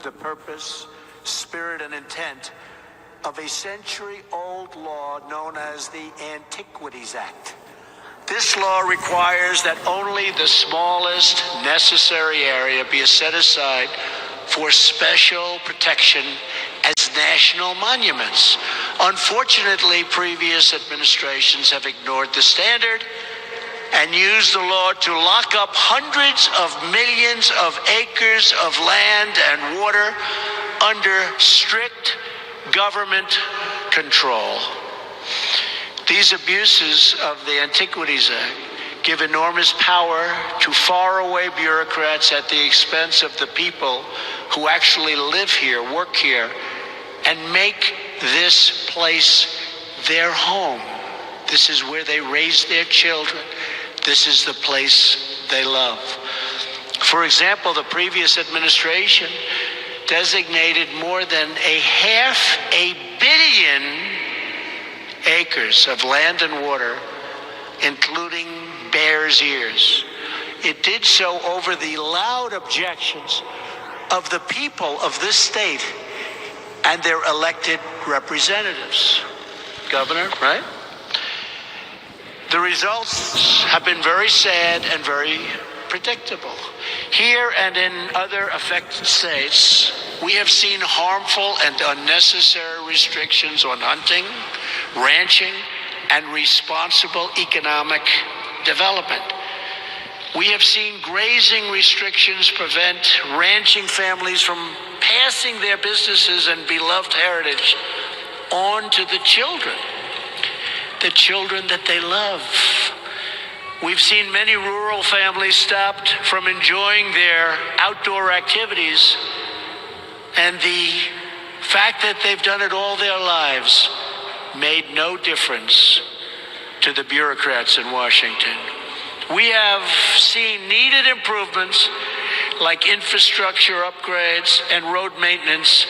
the purpose, spirit, and intent of a century-old law known as the Antiquities Act. This law requires that only the smallest necessary area be set aside for special protection as national monuments. Unfortunately, previous administrations have ignored the standard and used the law to lock up hundreds of millions of acres of land and water under strict government control. These abuses of the Antiquities Act give enormous power to faraway bureaucrats at the expense of the people who actually live here, work here, and make this place their home. This is where they raise their children. This is the place they love. For example, the previous administration designated more than 500 million acres of land and water, including Bears Ears. It did so over the loud objections of the people of this state and their elected representatives. Governor, right? The results have been very sad and very predictable. Here and in other affected states, we have seen harmful and unnecessary restrictions on hunting, ranching, and responsible economic development. We have seen grazing restrictions prevent ranching families from passing their businesses and beloved heritage on to the children that they love. We've seen many rural families stopped from enjoying their outdoor activities, and the fact that they've done it all their lives made no difference to the bureaucrats in Washington. We have seen needed improvements like infrastructure upgrades and road maintenance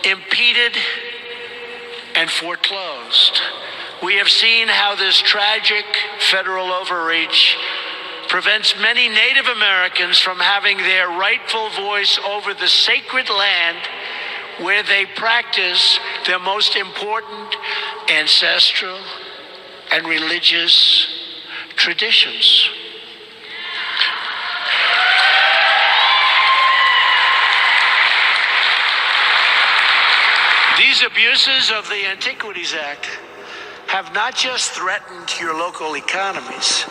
impeded and foreclosed. We have seen how this tragic federal overreach prevents many Native Americans from having their rightful voice over the sacred land where they practice their most important ancestral and religious traditions. These abuses of the Antiquities Act have not just threatened your local economies,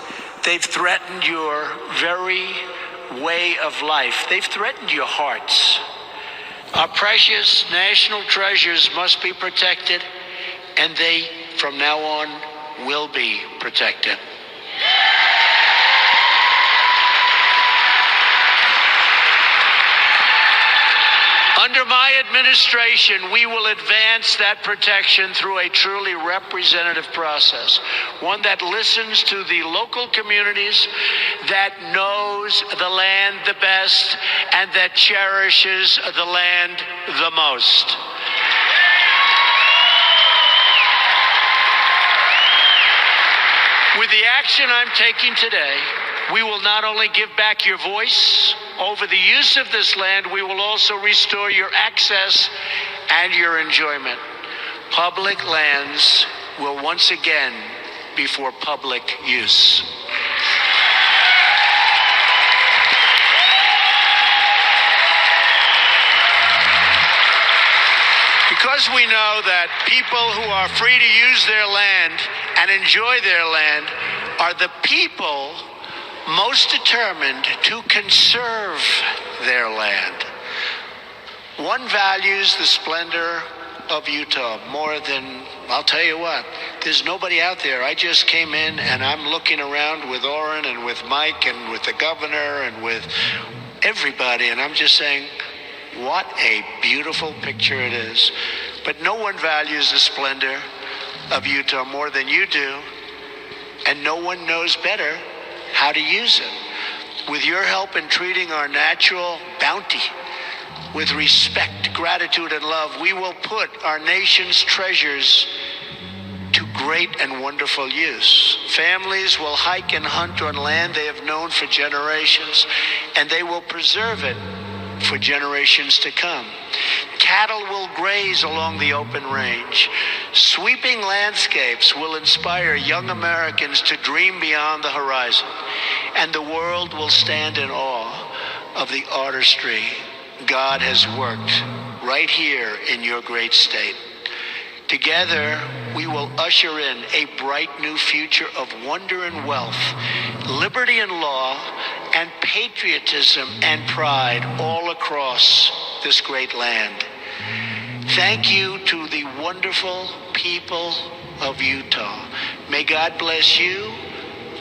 they've threatened your very way of life. They've threatened your hearts. Our precious national treasures must be protected, and they, from now on, will be protected. Under my administration, we will advance that protection through a truly representative process, one that listens to the local communities, that knows the land the best, and that cherishes the land the most. With the action I'm taking today, we will not only give back your voice over the use of this land, we will also restore your access and your enjoyment. Public lands will once again be for public use. Because we know that people who are free to use their land and enjoy their land are the people most determined to conserve their land. One values the splendor of Utah more than, I'll tell you what, there's nobody out there. I just came in and I'm looking around with Orrin and with Mike and with the governor and with everybody, and I'm just saying, what a beautiful picture it is. But no one values the splendor of Utah more than you do, and no one knows better how to use it. With your help in treating our natural bounty with respect, gratitude, and love, we will put our nation's treasures to great and wonderful use. Families will hike and hunt on land they have known for generations, and they will preserve it for generations to come. Cattle will graze along the open range. Sweeping landscapes will inspire young Americans to dream beyond the horizon. And the world will stand in awe of the artistry God has worked right here in your great state. Together, we will usher in a bright new future of wonder and wealth, liberty and law, and patriotism and pride all across this great land. Thank you to the wonderful people of Utah. May God bless you,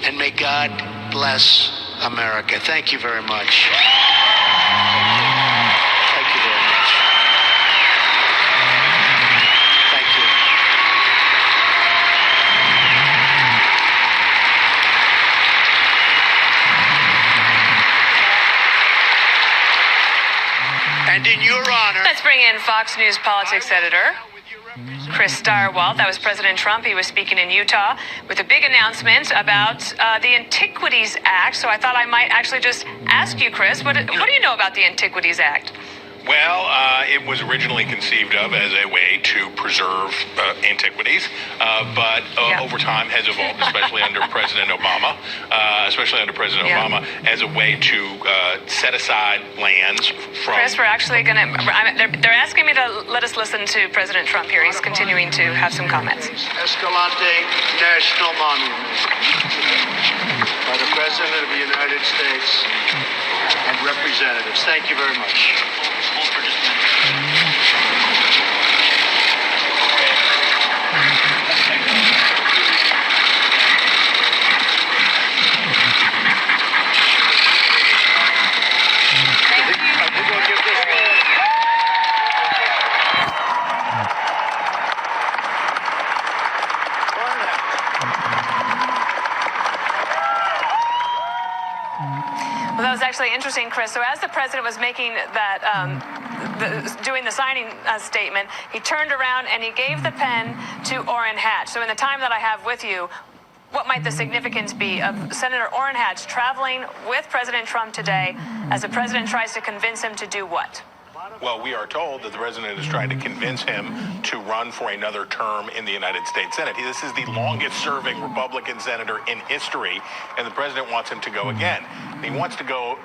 and may God bless America. Thank you very much. Thank you very much. Thank you. And in your honor, let's bring in Fox News politics editor Chris Stirewalt. That was President Trump. He was speaking in Utah with a big announcement about the Antiquities Act. So I thought I might actually just ask you, Chris, what do you know about the Antiquities Act? Well, it was originally conceived of as a way to preserve antiquities, but over time has evolved, especially under President Obama, as a way to set aside lands from... Chris, we're actually going to... They're asking me to let us listen to President Trump here. He's continuing to have some comments. Escalante National Monument by the President of the United States and representatives. Thank you very much. Well, that was actually interesting, Chris. So as the president was making that, doing the signing statement, he turned around and he gave the pen to Orrin Hatch. So in the time that I have with you, what might the significance be of Senator Orrin Hatch traveling with President Trump today as the president tries to convince him to do what? Well, we are told that the president is trying to convince him to run for another term in the United States Senate. This is the longest-serving Republican senator in history, and the president wants him to go again. He wants to go.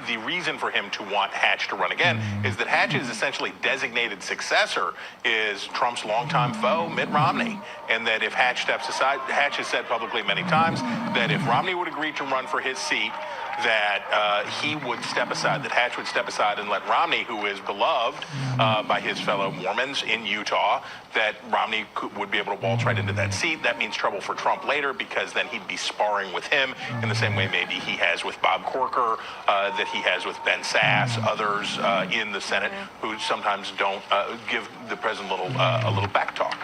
The reason for him to want Hatch to run again is that Hatch's essentially designated successor is Trump's longtime foe, Mitt Romney, and that if Hatch steps aside, Hatch has said publicly many times that if Romney would agree to run for his seat, that he would step aside, that Hatch would step aside and let Romney, who is beloved by his fellow Mormons in Utah, that Romney would be able to waltz right into that seat. That means trouble for Trump later, because then he'd be sparring with him in the same way maybe he has with Bob Corker, that he has with Ben Sass, others in the Senate who sometimes don't give the president a little back talk.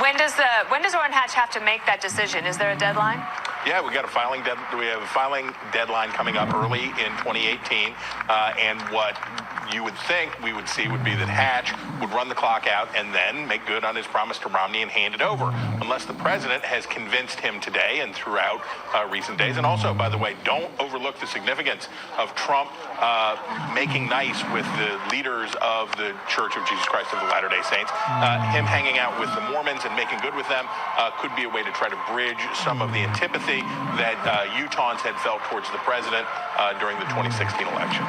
When does Orrin Hatch have to make that decision? Is there a deadline? Yeah, we have a filing deadline coming up early in 2018, and what you would think we would see would be that Hatch would run the clock out and then make good on his promise to Romney and hand it over, unless the president has convinced him today and throughout recent days. And also, by the way, don't overlook the significance of Trump making nice with the leaders of the Church of Jesus Christ of the Latter-day Saints. Him hanging out with the Mormons and making good with them could be a way to try to bridge some of the antipathy that Utahns had felt towards the president during the 2016 election.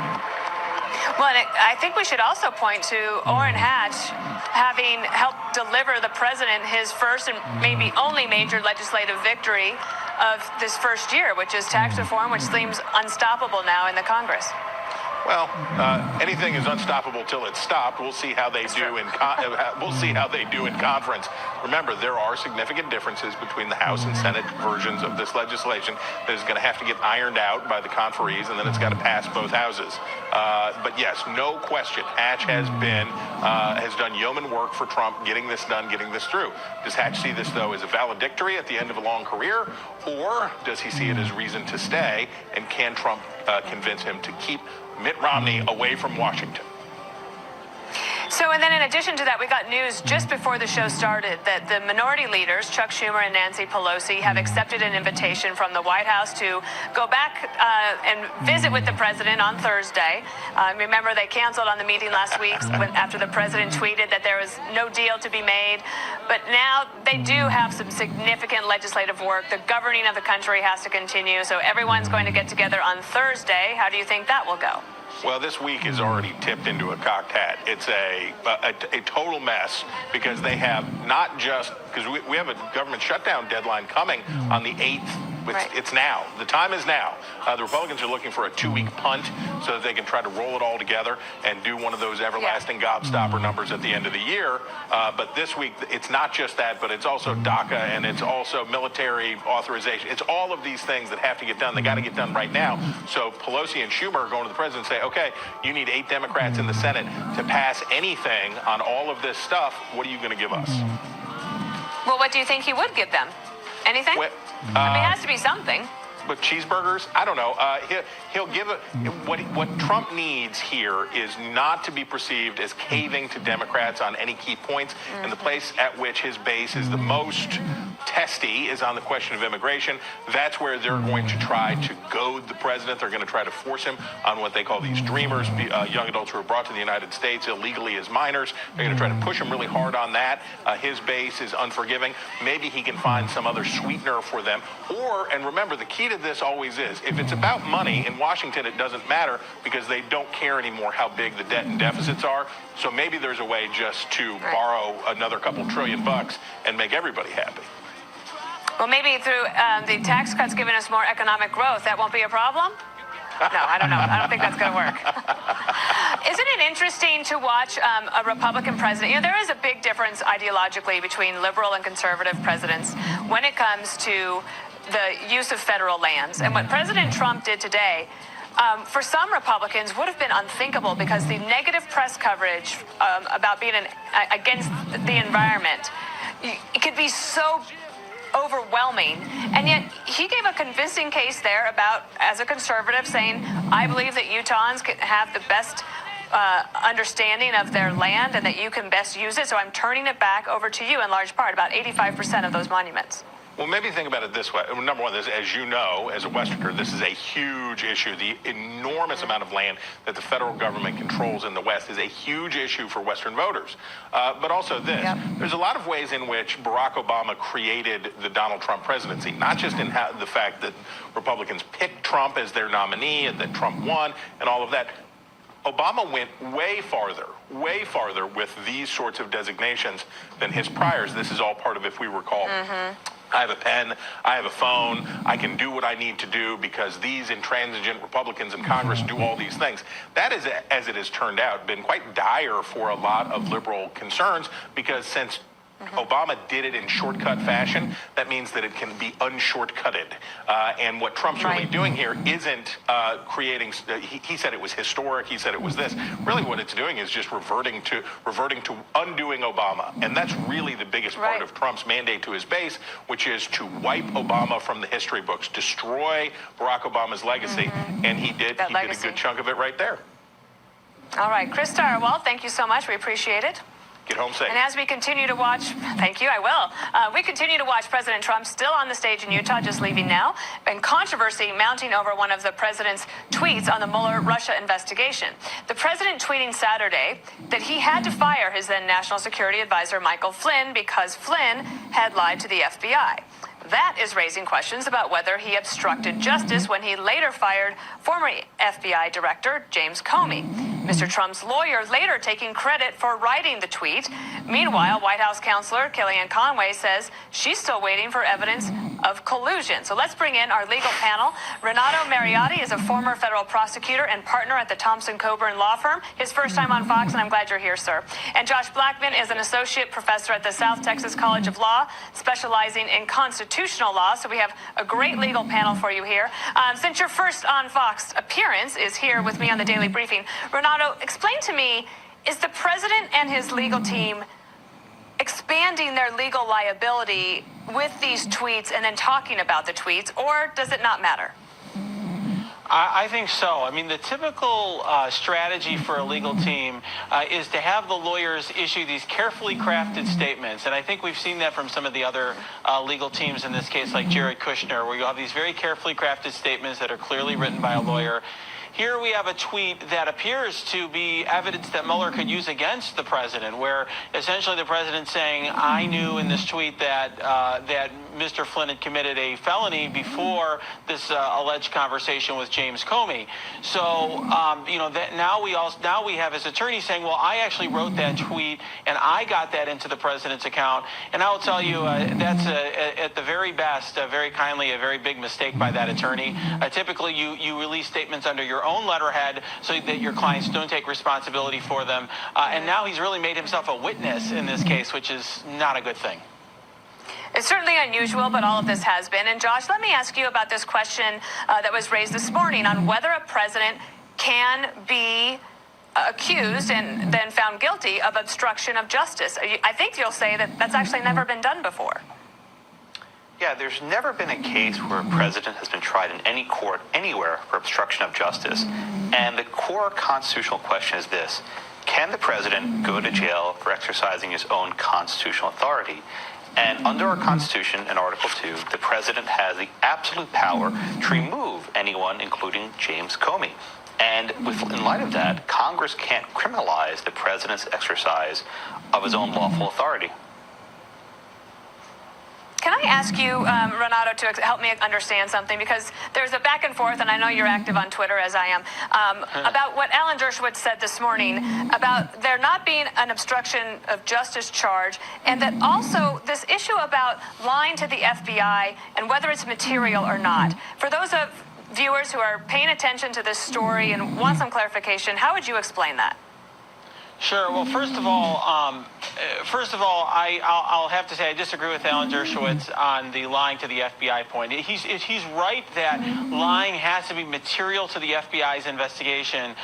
Well, I think we should also point to Orrin Hatch having helped deliver the president his first and maybe only major legislative victory of this first year, which is tax reform, which seems unstoppable now in the Congress. Well, anything is unstoppable till it's stopped. We'll see how they do in conference. Remember, there are significant differences between the House and Senate versions of this legislation that is going to have to get ironed out by the conferees, and then it's got to pass both houses. But yes, no question, Hatch has done yeoman work for Trump, getting this done, getting this through. Does Hatch see this, though, as a valedictory at the end of a long career, or does he see it as reason to stay? And can Trump convince him to keep Mitt Romney away from Washington? So, and then in addition to that, we got news just before the show started that the minority leaders, Chuck Schumer and Nancy Pelosi, have accepted an invitation from the White House to go back and visit with the president on Thursday. Remember, they canceled on the meeting last week after the president tweeted that there was no deal to be made. But now they do have some significant legislative work. The governing of the country has to continue. So everyone's going to get together on Thursday. How do you think that will go? Well, this week is already tipped into a cocked hat. It's a total mess because they have not just, because we have a government shutdown deadline coming on the 8th. It's now. The time is now. The Republicans are looking for a 2-week punt so that they can try to roll it all together and do one of those everlasting gobstopper numbers at the end of the year. But this week, it's not just that, but it's also DACA and it's also military authorization. It's all of these things that have to get done. They got to get done right now. So Pelosi and Schumer are going to the president and say, okay, you need 8 Democrats in the Senate to pass anything on all of this stuff. What are you going to give us? Well, what do you think he would give them? Anything? Well, I mean, it has to be something. But cheeseburgers, I don't know. He'll give it. What Trump needs here is not to be perceived as caving to Democrats on any key points. And the place at which his base is the most testy is on the question of immigration. That's where they're going to try to goad the president. They're going to try to force him on what they call these dreamers, young adults who are brought to the United States illegally as minors. They're going to try to push him really hard on that. His base is unforgiving. Maybe he can find some other sweetener for them. And remember, the key to this always is, if it's about money, in Washington it doesn't matter because they don't care anymore how big the debt and deficits are. So maybe there's a way just to borrow another couple $1 trillion and make everybody happy. Well, maybe through the tax cuts giving us more economic growth, that won't be a problem? No, I don't know. I don't think that's going to work. Isn't it interesting to watch a Republican president? You know, there is a big difference ideologically between liberal and conservative presidents when it comes to the use of federal lands. And what President Trump did today, for some Republicans, would have been unthinkable because the negative press coverage about being against the environment, it could be so overwhelming. And yet he gave a convincing case there about, as a conservative, saying, I believe that Utahns can have the best understanding of their land and that you can best use it. So I'm turning it back over to you in large part, about 85% of those monuments. Well, maybe think about it this way. Number one, as you know, as a Westerner, this is a huge issue. The enormous amount of land that the federal government controls in the West is a huge issue for Western voters. But also this, there's a lot of ways in which Barack Obama created the Donald Trump presidency, not just in the fact that Republicans picked Trump as their nominee and that Trump won and all of that. Obama went way farther with these sorts of designations than his priors. This is all part of, if we recall, I have a pen, I have a phone, I can do what I need to do because these intransigent Republicans in Congress do all these things. That is, as it has turned out, been quite dire for a lot of liberal concerns because since Obama did it in shortcut fashion, that means that it can be unshortcutted. And what Trump's really doing here isn't creating, he said it was historic, he said it was this. Really what it's doing is just reverting to undoing Obama. And that's really the biggest part of Trump's mandate to his base, which is to wipe Obama from the history books, destroy Barack Obama's legacy. And he did a good chunk of it right there. All right, Chris Starwalt, thank you so much. We appreciate it. Get home safe. And as we continue to watch, thank you, I will. We continue to watch President Trump still on the stage in Utah, just leaving now, and controversy mounting over one of the president's tweets on the Mueller Russia investigation. The president tweeting Saturday that he had to fire his then National Security Advisor Michael Flynn because Flynn had lied to the FBI. That is raising questions about whether he obstructed justice when he later fired former FBI Director James Comey. Mr. Trump's lawyer later taking credit for writing the tweet. Meanwhile, White House counselor Kellyanne Conway says she's still waiting for evidence of collusion. So let's bring in our legal panel. Renato Mariotti is a former federal prosecutor and partner at the Thompson Coburn law firm. His first time on Fox, and I'm glad you're here, sir. And Josh Blackman is an associate professor at the South Texas College of Law, specializing in constitutional law. So we have a great legal panel for you here. Since your first on Fox appearance is here with me on the Daily Briefing, Renato, explain to me, is the president and his legal team expanding their legal liability with these tweets and then talking about the tweets, or does it not matter? I think so. I mean, the typical strategy for a legal team is to have the lawyers issue these carefully crafted statements. And I think we've seen that from some of the other legal teams in this case, like Jared Kushner, where you have these very carefully crafted statements that are clearly written by a lawyer. Here we have a tweet that appears to be evidence that Mueller could use against the president, where essentially the president's saying, I knew in this tweet that that Mr. Flynn had committed a felony before this alleged conversation with James Comey. So, that now we have his attorney saying, well, I actually wrote that tweet and I got that into the president's account. And I will tell you, that's at the very best, very kindly, a very big mistake by that attorney. Typically, you release statements under your own letterhead so that your clients don't take responsibility for them. And now he's really made himself a witness in this case, which is not a good thing. It's certainly unusual, but all of this has been. And Josh, let me ask you about this question that was raised this morning on whether a president can be accused and then found guilty of obstruction of justice. I think you'll say that that's actually never been done before. Yeah, there's never been a case where a president has been tried in any court anywhere for obstruction of justice. And the core constitutional question is this: can the president go to jail for exercising his own constitutional authority? And under our Constitution, in Article 2, the president has the absolute power to remove anyone, including James Comey. And in light of that, Congress can't criminalize the president's exercise of his own lawful authority. Can I ask you, Renato, to help me understand something? Because there's a back and forth, and I know you're active on Twitter, as I am, about what Alan Dershowitz said this morning about there not being an obstruction of justice charge, and that also this issue about lying to the FBI and whether it's material or not. For those of viewers who are paying attention to this story and want some clarification, how would you explain that? Sure. Well, first of all, I'll have to say I disagree with Alan Dershowitz on the lying to the FBI point. He's right that lying has to be material to the FBI's investigation.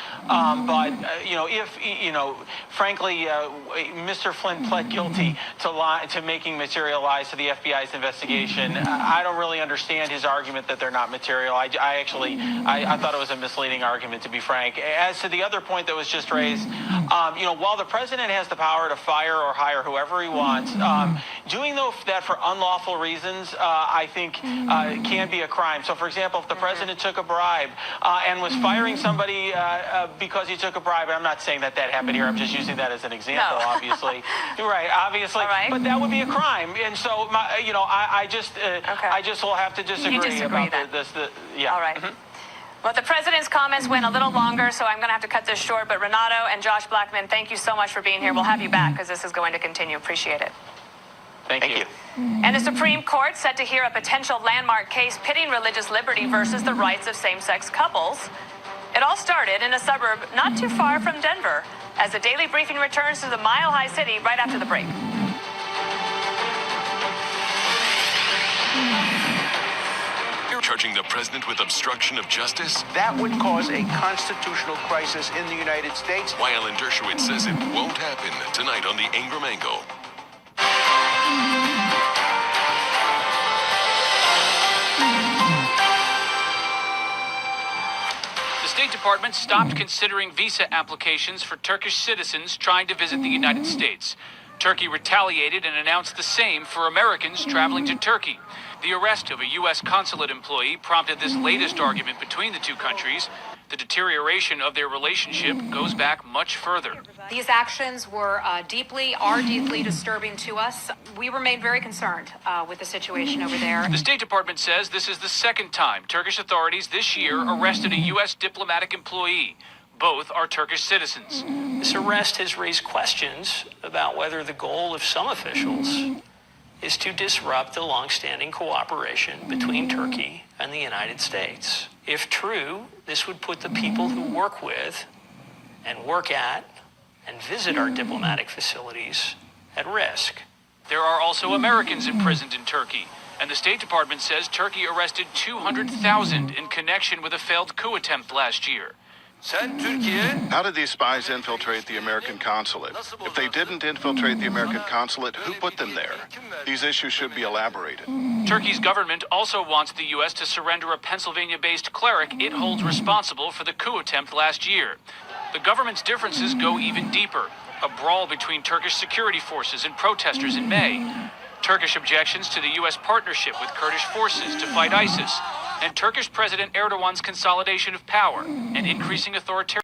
Frankly, Mr. Flynn pled guilty to making material lies to the FBI's investigation. I don't really understand his argument that they're not material. I thought it was a misleading argument, to be frank. As to the other point that was just raised, while the president has the power to fire or hire whoever he wants, doing that for unlawful reasons, I think, can be a crime. So, for example, if the president took a bribe and was firing somebody because he took a bribe, and I'm not saying that happened here, I'm just using that as an example, no. Obviously. Right, obviously. Right. But that would be a crime. And so, I just will have to disagree about this. Yeah. All right. Mm-hmm. Well, the president's comments went a little longer, so I'm going to have to cut this short. But Renato and Josh Blackman, thank you so much for being here. We'll have you back because this is going to continue. Appreciate it. Thank you. And the Supreme Court set to hear a potential landmark case pitting religious liberty versus the rights of same-sex couples. It all started in a suburb not too far from Denver, as the Daily Briefing returns to the Mile High City right after the break. Charging the president with obstruction of justice? That would cause a constitutional crisis in the United States. Why Alan Dershowitz says it won't happen tonight on the Ingram Angle. The State Department stopped considering visa applications for Turkish citizens trying to visit the United States. Turkey retaliated and announced the same for Americans traveling to Turkey. The arrest of a U.S. consulate employee prompted this latest argument between the two countries. The deterioration of their relationship goes back much further. These actions are deeply disturbing to us. We remain very concerned with the situation over there. The State Department says this is the second time Turkish authorities this year arrested a U.S. diplomatic employee. Both are Turkish citizens. This arrest has raised questions about whether the goal of some officials is to disrupt the longstanding cooperation between Turkey and the United States. If true, this would put the people who work with and work at and visit our diplomatic facilities at risk. There are also Americans imprisoned in Turkey, and the State Department says Turkey arrested 200,000 in connection with a failed coup attempt last year. How did these spies infiltrate the American consulate? If they didn't infiltrate the American consulate, who put them there? These issues should be elaborated. Turkey's government also wants the U.S. to surrender a Pennsylvania-based cleric it holds responsible for the coup attempt last year. The government's differences go even deeper. A brawl between Turkish security forces and protesters in May. Turkish objections to the U.S. partnership with Kurdish forces to fight ISIS. And Turkish President Erdogan's consolidation of power and increasing authoritarianism.